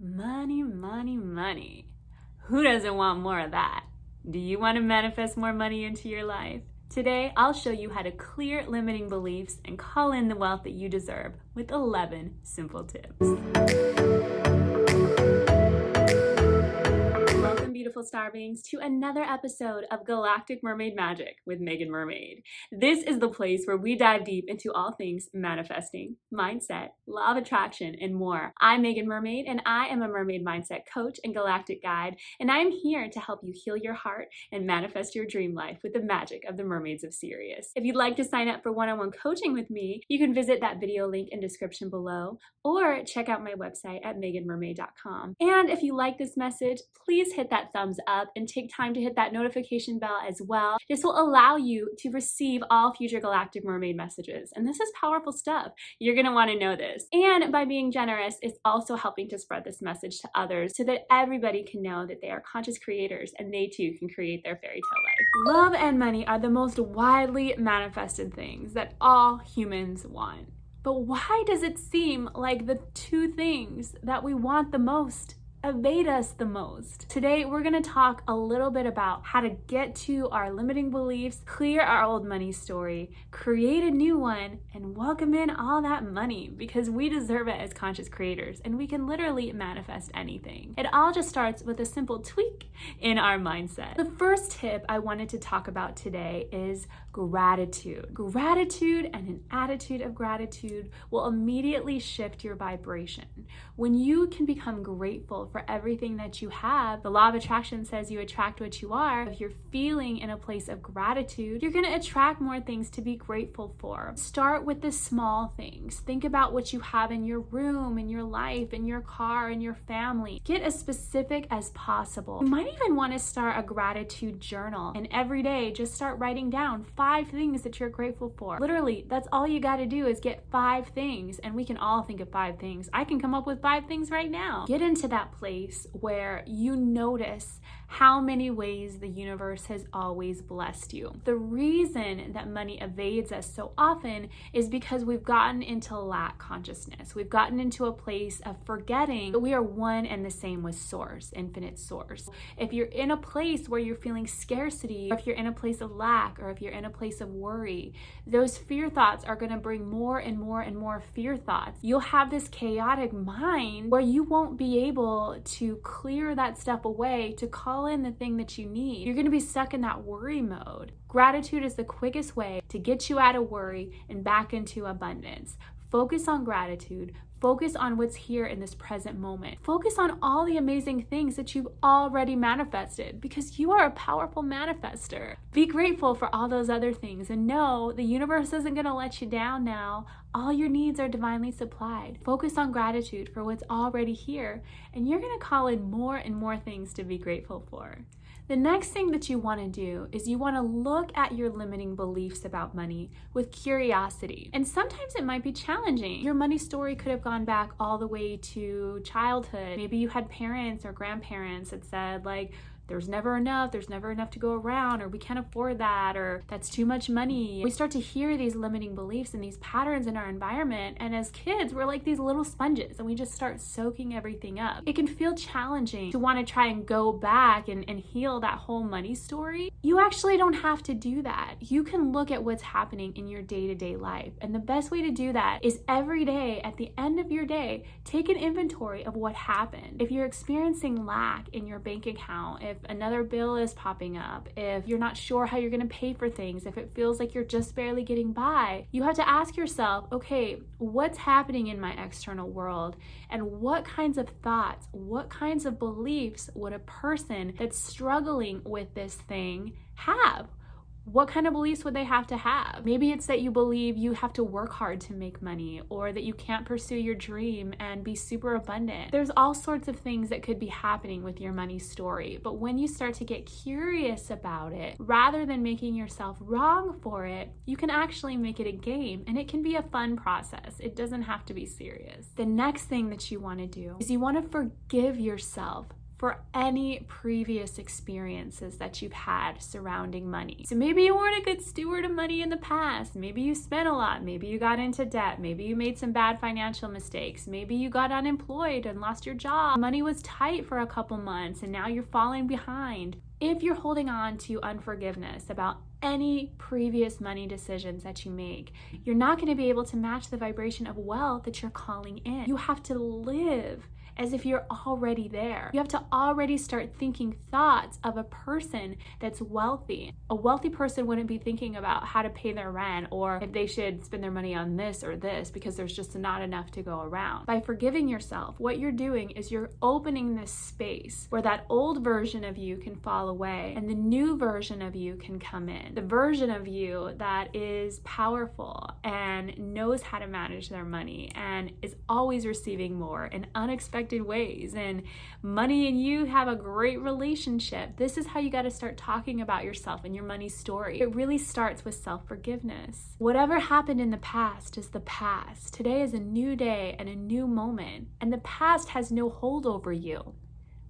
Money, money, money. Who doesn't want more of that? Do you want to manifest more money into your life? Today, I'll show you how to clear limiting beliefs and call in the wealth that you deserve with 11 simple tips. Welcome, beautiful star beings, to another episode of Galactic Mermaid Magic with Meagan Mermaid. This is the place where we dive deep into all things manifesting, mindset, law of attraction, and more. I'm Meagan Mermaid, and I am a mermaid mindset coach and galactic guide, and I am here to help you heal your heart and manifest your dream life with the magic of the mermaids of Sirius. If you'd like to sign up for one-on-one coaching with me, you can visit that video link in description below, or check out my website at meaganmermaid.com. And if you like this message, please hit that thumbs up and take time to hit that notification bell as well. This will allow you to receive all future Galactic Mermaid messages. And this is powerful stuff. You're going to want to know this. And by being generous, it's also helping to spread this message to others so that everybody can know that they are conscious creators and they too can create their fairy tale life. Love and money are the most widely manifested things that all humans want. But why does it seem like the two things that we want the most evade us the most? Today, we're going to talk a little bit about how to get to our limiting beliefs, clear our old money story, create a new one, and welcome in all that money because we deserve it as conscious creators and we can literally manifest anything. It all just starts with a simple tweak in our mindset. The first tip I wanted to talk about today is gratitude. Gratitude and an attitude of gratitude will immediately shift your vibration. When you can become grateful for everything that you have, the law of attraction says you attract what you are. If you're feeling in a place of gratitude, you're going to attract more things to be grateful for. Start with the small things. Think about what you have in your room, in your life, in your car, in your family. Get as specific as possible. You might even want to start a gratitude journal, and every day just start writing down 5 things that you're grateful for. Literally, that's all you got to do is get 5 things, and we can all think of 5 things. I can come up with 5 things right now. Get into that place where you notice how many ways the universe has always blessed you. The reason that money evades us so often is because we've gotten into lack consciousness. We've gotten into a place of forgetting that we are one and the same with Source, infinite Source. If you're in a place where you're feeling scarcity, or if you're in a place of lack, or if you're in a place of worry, those fear thoughts are going to bring more and more and more fear thoughts. You'll have this chaotic mind where you won't be able to clear that stuff away to call in the thing that you need. You're going to be stuck in that worry mode. Gratitude is the quickest way to get you out of worry and back into abundance. Focus on gratitude. Focus on what's here in this present moment. Focus on all the amazing things that you've already manifested because you are a powerful manifester. Be grateful for all those other things and know the universe isn't going to let you down now. All your needs are divinely supplied. Focus on gratitude for what's already here, and you're going to call in more and more things to be grateful for. The next thing that you want to do is you want to look at your limiting beliefs about money with curiosity. And sometimes it might be challenging. Your money story could have gone back all the way to childhood. Maybe you had parents or grandparents that said like, there's never enough to go around, or we can't afford that, or that's too much money. We start to hear these limiting beliefs and these patterns in our environment, and as kids, we're like these little sponges, and we just start soaking everything up. It can feel challenging to want to try and go back and heal that whole money story. You actually don't have to do that. You can look at what's happening in your day-to-day life, and the best way to do that is every day, at the end of your day, take an inventory of what happened. If you're experiencing lack in your bank account, if another bill is popping up, if you're not sure how you're going to pay for things, if it feels like you're just barely getting by, you have to ask yourself, okay, what's happening in my external world? And what kinds of thoughts, what kinds of beliefs would a person that's struggling with this thing have? What kind of beliefs would they have to have? Maybe it's that you believe you have to work hard to make money, or that you can't pursue your dream and be super abundant. There's all sorts of things that could be happening with your money story. But when you start to get curious about it, rather than making yourself wrong for it, you can actually make it a game, and it can be a fun process. It doesn't have to be serious. The next thing that you want to do is you want to forgive yourself for any previous experiences that you've had surrounding money. So maybe you weren't a good steward of money in the past. Maybe you spent a lot. Maybe you got into debt. Maybe you made some bad financial mistakes. Maybe you got unemployed and lost your job. Money was tight for a couple months and now you're falling behind. If you're holding on to unforgiveness about any previous money decisions that you make, you're not going to be able to match the vibration of wealth that you're calling in. You have to live as if you're already there. You have to already start thinking thoughts of a person that's wealthy. A wealthy person wouldn't be thinking about how to pay their rent or if they should spend their money on this or this because there's just not enough to go around. By forgiving yourself, what you're doing is you're opening this space where that old version of you can fall away and the new version of you can come in. The version of you that is powerful and knows how to manage their money and is always receiving more in unexpected ways, and money and you have a great relationship. This is how you got to start talking about yourself and your money story. It really starts with self-forgiveness. Whatever happened in the past is the past. Today is a new day and a new moment, and the past has no hold over you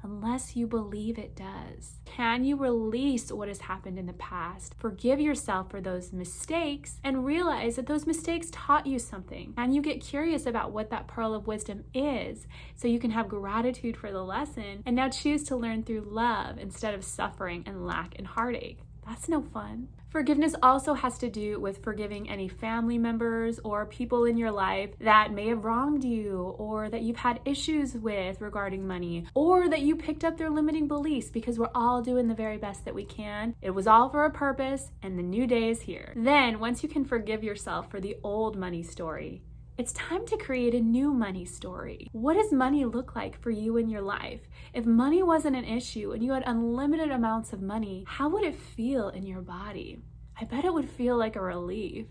unless you believe it does. Can you release what has happened in the past? Forgive yourself for those mistakes and realize that those mistakes taught you something. And you get curious about what that pearl of wisdom is so you can have gratitude for the lesson and now choose to learn through love instead of suffering and lack and heartache. That's no fun. Forgiveness also has to do with forgiving any family members or people in your life that may have wronged you or that you've had issues with regarding money or that you picked up their limiting beliefs, because we're all doing the very best that we can. It was all for a purpose and the new day is here. Then once you can forgive yourself for the old money story, it's time to create a new money story. What does money look like for you in your life? If money wasn't an issue and you had unlimited amounts of money, how would it feel in your body? I bet it would feel like a relief.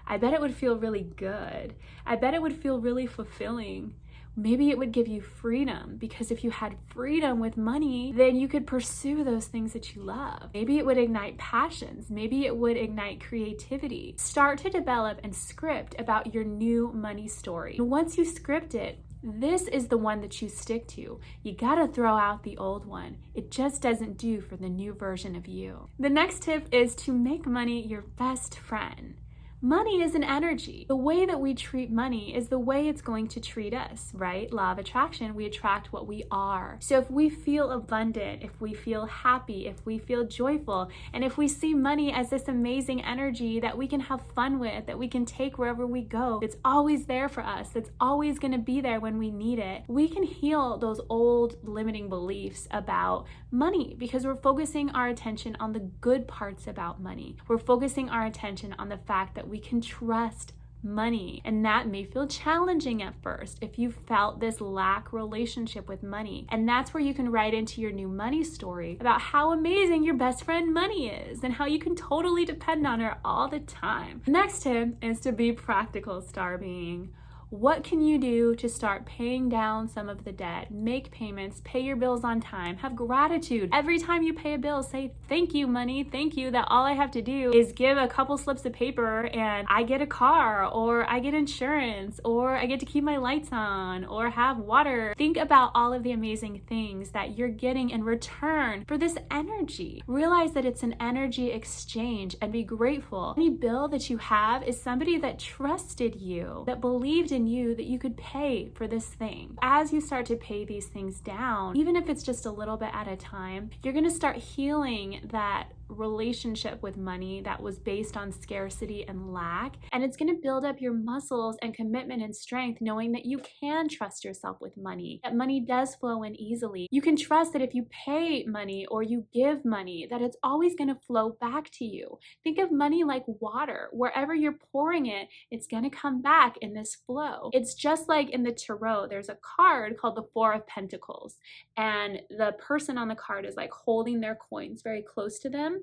I bet it would feel really good. I bet it would feel really fulfilling. Maybe it would give you freedom, because if you had freedom with money, then you could pursue those things that you love. Maybe it would ignite passions. Maybe it would ignite creativity. Start to develop and script about your new money story. And once you script it, this is the one that you stick to. You gotta throw out the old one. It just doesn't do for the new version of you. The next tip is to make money your best friend. Money is an energy. The way that we treat money is the way it's going to treat us, right? Law of attraction, we attract what we are. So if we feel abundant, if we feel happy, if we feel joyful, and if we see money as this amazing energy that we can have fun with, that we can take wherever we go, it's always there for us, that's always gonna be there when we need it, we can heal those old limiting beliefs about money because we're focusing our attention on the good parts about money. We're focusing our attention on the fact that we can trust money. And that may feel challenging at first if you felt this lack relationship with money. And that's where you can write into your new money story about how amazing your best friend money is and how you can totally depend on her all the time. The next tip is to be practical, star being. What can you do to start paying down some of the debt? Make payments, pay your bills on time, have gratitude. Every time you pay a bill, say, thank you, money, thank you, that all I have to do is give a couple slips of paper and I get a car, or I get insurance, or I get to keep my lights on, or have water. Think about all of the amazing things that you're getting in return for this energy. Realize that it's an energy exchange and be grateful. Any bill that you have is somebody that trusted you, that believed in you that you could pay for this thing. As you start to pay these things down, even if it's just a little bit at a time, you're going to start healing that relationship with money that was based on scarcity and lack, and it's going to build up your muscles and commitment and strength, knowing that you can trust yourself with money, that money does flow in easily. You can trust that if you pay money or you give money, that it's always going to flow back to you. Think of money like water. Wherever you're pouring it, it's going to come back in this flow. It's just like in the tarot, there's a card called the Four of Pentacles, and the person on the card is like holding their coins very close to them.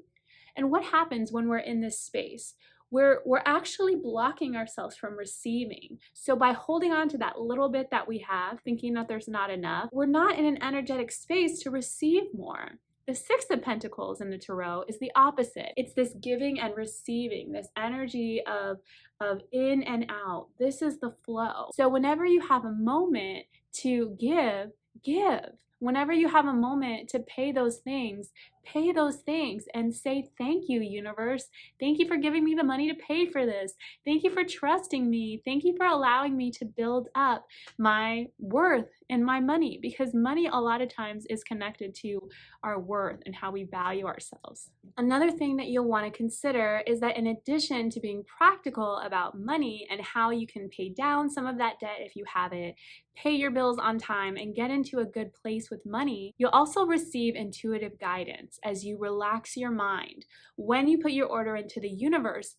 And what happens when we're in this space? We're actually blocking ourselves from receiving. So by holding on to that little bit that we have, thinking that there's not enough, we're not in an energetic space to receive more. The Six of Pentacles in the Tarot is the opposite. It's this giving and receiving, this energy of in and out. This is the flow. So whenever you have a moment to give, Whenever you have a moment to pay those things and say, thank you, universe. Thank you for giving me the money to pay for this. Thank you for trusting me. Thank you for allowing me to build up my worth and my money, because money a lot of times is connected to our worth and how we value ourselves. Another thing that you'll want to consider is that in addition to being practical about money and how you can pay down some of that debt if you have it, pay your bills on time, and get into a good place with money, you'll also receive intuitive guidance as you relax your mind. When you put your order into the universe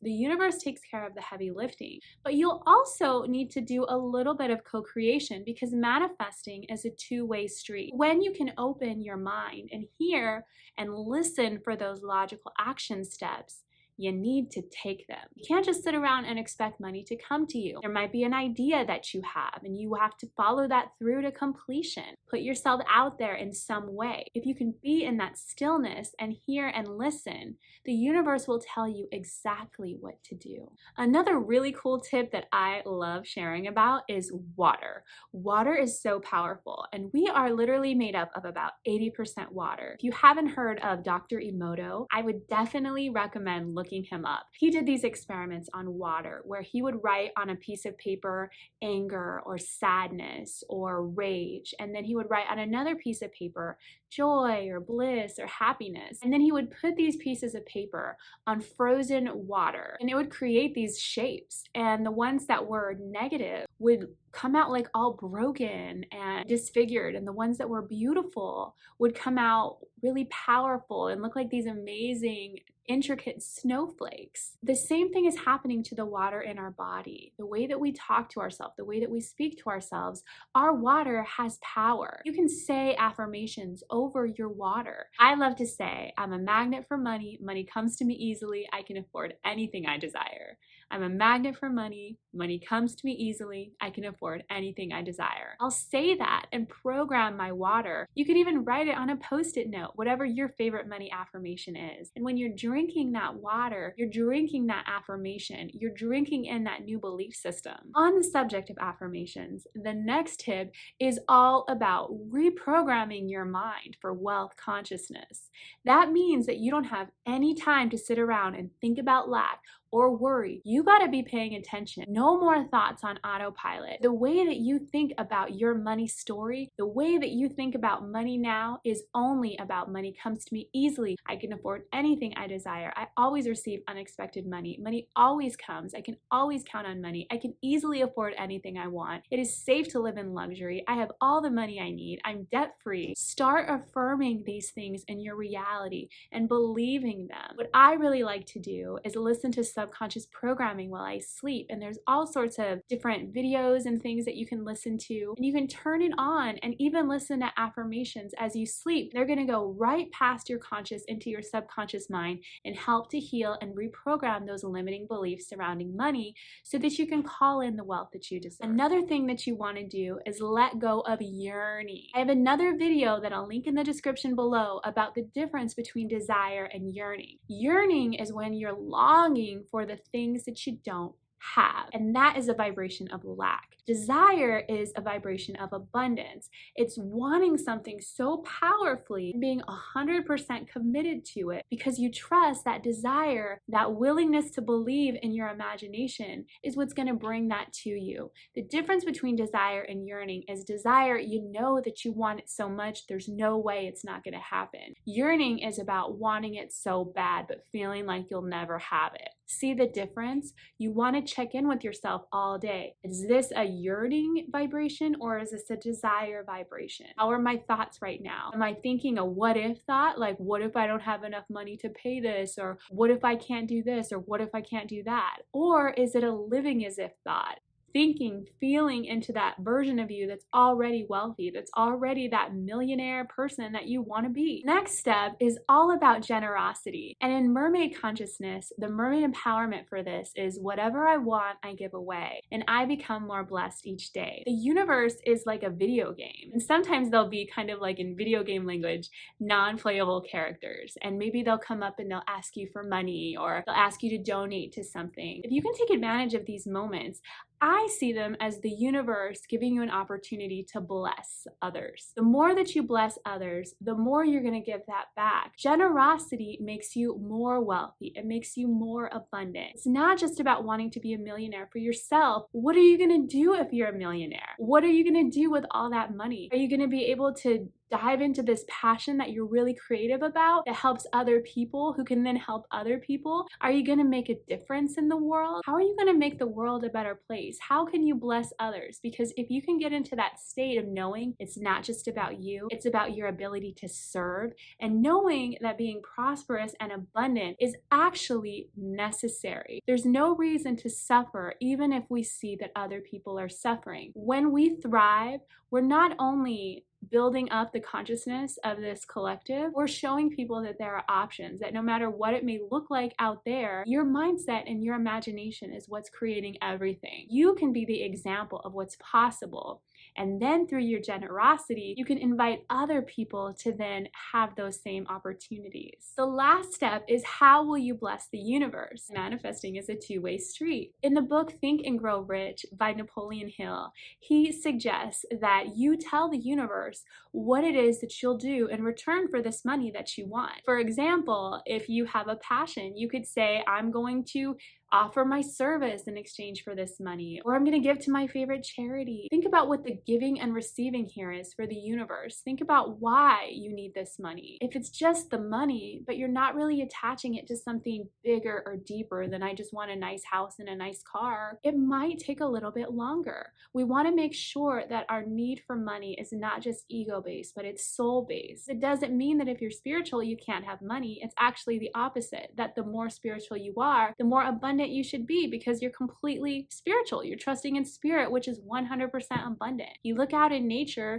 takes care of the heavy lifting. But you'll also need to do a little bit of co-creation, because manifesting is a two-way street. When you can open your mind and hear and listen for those logical action steps, you need to take them. You can't just sit around and expect money to come to you. There might be an idea that you have, and you have to follow that through to completion. Put yourself out there in some way. If you can be in that stillness and hear and listen, the universe will tell you exactly what to do. Another really cool tip that I love sharing about is water. Water is so powerful, and we are literally made up of about 80% water. If you haven't heard of Dr. Emoto, I would definitely recommend looking him up. He did these experiments on water where he would write on a piece of paper anger or sadness or rage, and then he would write on another piece of paper joy or bliss or happiness, and then he would put these pieces of paper on frozen water, and it would create these shapes, and the ones that were negative would come out like all broken and disfigured, and the ones that were beautiful would come out really powerful and look like these amazing intricate snowflakes. The same thing is happening to the water in our body. The way that we talk to ourselves, the way that we speak to ourselves, our water has power. You can say affirmations over your water. I love to say, I'm a magnet for money. Money comes to me easily. I can afford anything I desire. I'm a magnet for money. Money comes to me easily. I can afford anything I desire. I'll say that and program my water. You could even write it on a post-it note, whatever your favorite money affirmation is. And when you're drinking that water, you're drinking that affirmation. You're drinking in that new belief system. On the subject of affirmations, the next tip is all about reprogramming your mind for wealth consciousness. That means that you don't have any time to sit around and think about lack or worry. You gotta be paying attention. No more thoughts on autopilot. The way that you think about your money story, the way that you think about money now is only about money comes to me easily. I can afford anything I desire. I always receive unexpected money. Money always comes. I can always count on money. I can easily afford anything I want. It is safe to live in luxury. I have all the money I need. I'm debt-free. Start affirming these things in your reality and believing them. What I really like to do is listen to subconscious programming while I sleep, and there's all sorts of different videos and things that you can listen to, and you can turn it on and even listen to affirmations as you sleep. They're going to go right past your conscious into your subconscious mind and help to heal and reprogram those limiting beliefs surrounding money so that you can call in the wealth that you deserve. Another thing that you want to do is let go of yearning. I have another video that I'll link in the description below about the difference between desire and yearning. Yearning is when you're longing for the things that you don't have, and that is a vibration of lack. Desire is a vibration of abundance. It's wanting something so powerfully and being 100% committed to it because you trust that desire, that willingness to believe in your imagination is what's going to bring that to you. The difference between desire and yearning is desire, you know that you want it so much, there's no way it's not going to happen. Yearning is about wanting it so bad but feeling like you'll never have it. See the difference? You want to check in with yourself all day. Is this a yearning vibration or is this a desire vibration? How are my thoughts right now? Am I thinking a what if thought? Like, what if I don't have enough money to pay this? Or what if I can't do this? Or what if I can't do that? Or is it a living as if thought? Thinking, feeling into that version of you that's already wealthy, that's already that millionaire person that you want to be. Next step is all about generosity. And in mermaid consciousness, the mermaid empowerment for this is whatever I want, I give away. And I become more blessed each day. The universe is like a video game. And sometimes they'll be kind of like in video game language, non-playable characters. And maybe they'll come up and they'll ask you for money or they'll ask you to donate to something. If you can take advantage of these moments, I see them as the universe giving you an opportunity to bless others. The more that you bless others, the more you're going to give that back. Generosity makes you more wealthy. It makes you more abundant. It's not just about wanting to be a millionaire for yourself. What are you going to do if you're a millionaire? What are you going to do with all that money? Are you going to be able to dive into this passion that you're really creative about that helps other people who can then help other people? Are you going to make a difference in the world? How are you going to make the world a better place? How can you bless others? Because if you can get into that state of knowing it's not just about you, it's about your ability to serve, and knowing that being prosperous and abundant is actually necessary. There's no reason to suffer even if we see that other people are suffering. When we thrive, we're not only building up the consciousness of this collective, we're showing people that there are options, that no matter what it may look like out there, your mindset and your imagination is what's creating everything. You can be the example of what's possible. And then through your generosity, you can invite other people to then have those same opportunities. The last step is, how will you bless the universe? Manifesting is a two-way street. In the book Think and Grow Rich by Napoleon Hill, he suggests that you tell the universe what it is that you'll do in return for this money that you want. For example, if you have a passion, you could say, I'm going to offer my service in exchange for this money, or I'm going to give to my favorite charity. Think about what the giving and receiving here is for the universe. Think about why you need this money. If it's just the money, but you're not really attaching it to something bigger or deeper than I just want a nice house and a nice car, it might take a little bit longer. We want to make sure that our need for money is not just ego-based, but it's soul-based. It doesn't mean that if you're spiritual, you can't have money. It's actually the opposite, that the more spiritual you are, the more abundant you should be, because you're completely spiritual. You're trusting in spirit, which is 100% abundant. You look out in nature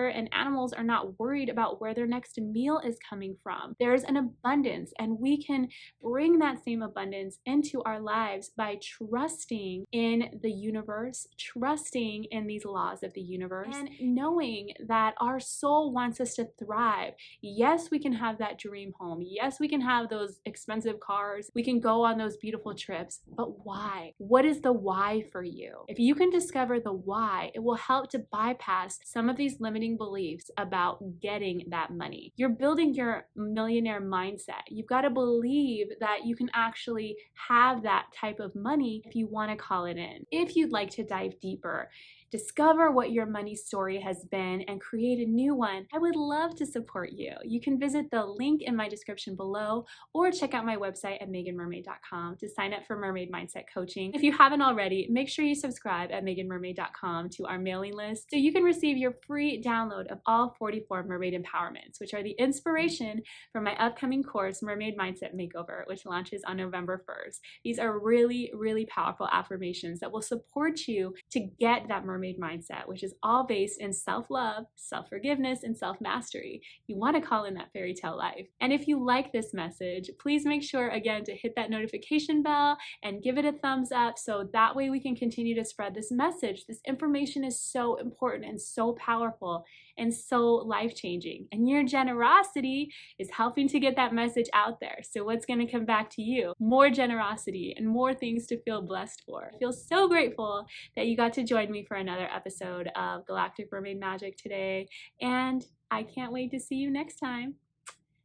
and animals are not worried about where their next meal is coming from. There's an abundance, and we can bring that same abundance into our lives by trusting in the universe, trusting in these laws of the universe, and knowing that our soul wants us to thrive. Yes, we can have that dream home. Yes, we can have those expensive cars. We can go on those beautiful trips. But why? What is the why for you? If you can discover the why, it will help to bypass some of these limiting beliefs about getting that money. You're building your millionaire mindset. You've got to believe that you can actually have that type of money if you want to call it in. If you'd like to dive deeper, discover what your money story has been, and create a new one, I would love to support you. You can visit the link in my description below, or check out my website at meaganmermaid.com to sign up for Mermaid Mindset Coaching. If you haven't already, make sure you subscribe at meaganmermaid.com to our mailing list so you can receive your free download of all 44 mermaid empowerments, which are the inspiration for my upcoming course, Mermaid Mindset Makeover, which launches on November 1st. These are really, really powerful affirmations that will support you to get that mermaid mindset, which is all based in self-love, self-forgiveness, and self-mastery. You want to call in that fairy tale life. And if you like this message, please make sure again to hit that notification bell and give it a thumbs up, so that way we can continue to spread this message. This information is so important and so powerful and so life-changing, and your generosity is helping to get that message out there. So what's going to come back to you? More generosity and more things to feel blessed for. I feel so grateful that you got to join me for another episode of Galactic Mermaid Magic today, and I can't wait to see you next time.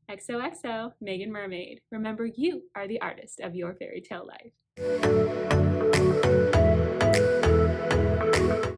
XOXO, Meagan Mermaid. Remember, you are the artist of your fairy tale life.